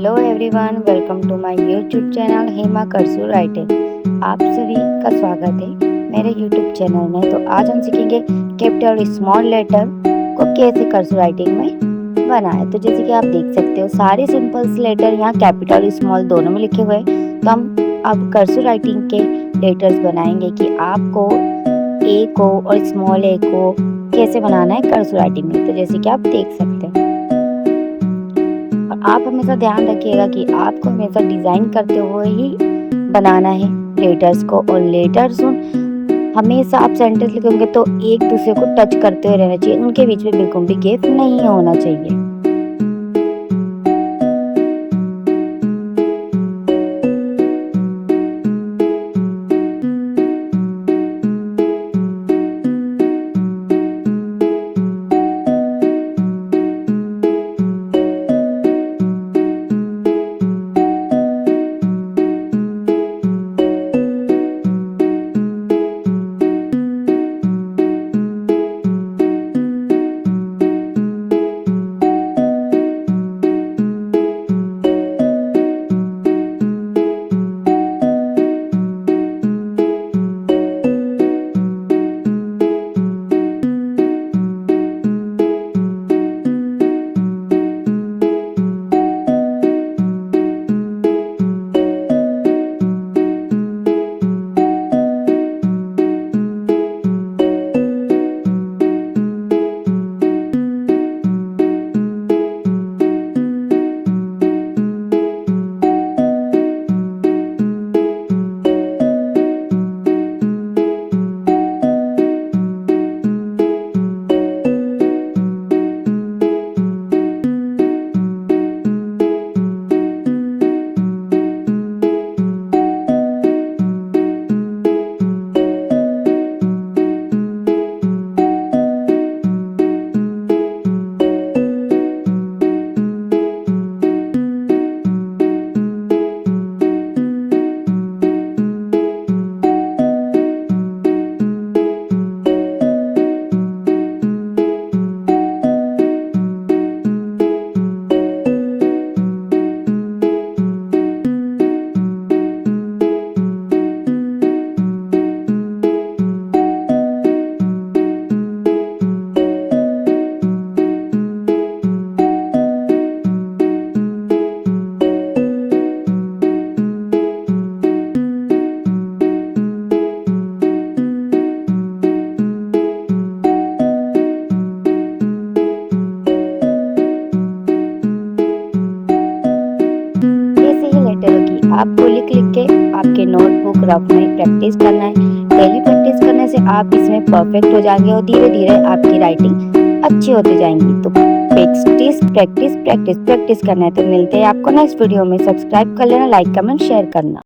Hello everyone, welcome to my YouTube channel Hema cursive writing. आप सभी का स्वागत है मेरे यूट्यूब चैनल में। तो आज हम सीखेंगे कैपिटल स्मॉल लेटर को कैसे कर्सिव राइटिंग में बनाएं। तो जैसे कि आप देख सकते हो सारे सिंपल लेटर यहाँ कैपिटल स्मॉल दोनों में लिखे हुए हैं। तो हम अब कर्सिव राइटिंग के लेटर्स बनाएंगे कि आपको ए को और स्मॉल ए को कैसे बनाना है कर्सिव राइटिंग में। तो जैसे कि आप देख सकते हैं, आप हमेशा ध्यान रखिएगा कि आपको हमेशा डिजाइन करते हुए ही बनाना है लेटर्स को। और लेटर्स हमेशा आप सेंटेंस लिखेंगे तो एक दूसरे को टच करते हुए रहना चाहिए, उनके बीच में बिल्कुल भी गैप नहीं होना चाहिए। आपको लिख के आपके नोटबुक रफ में प्रैक्टिस करना है। डेली प्रैक्टिस करने से आप इसमें परफेक्ट हो जाएंगे और धीरे धीरे आपकी राइटिंग अच्छी होती जाएंगी। तो प्रैक्टिस प्रैक्टिस प्रैक्टिस प्रैक्टिस करना है। तो मिलते हैं आपको नेक्स्ट वीडियो में। सब्सक्राइब कर लेना, लाइक कमेंट शेयर करना।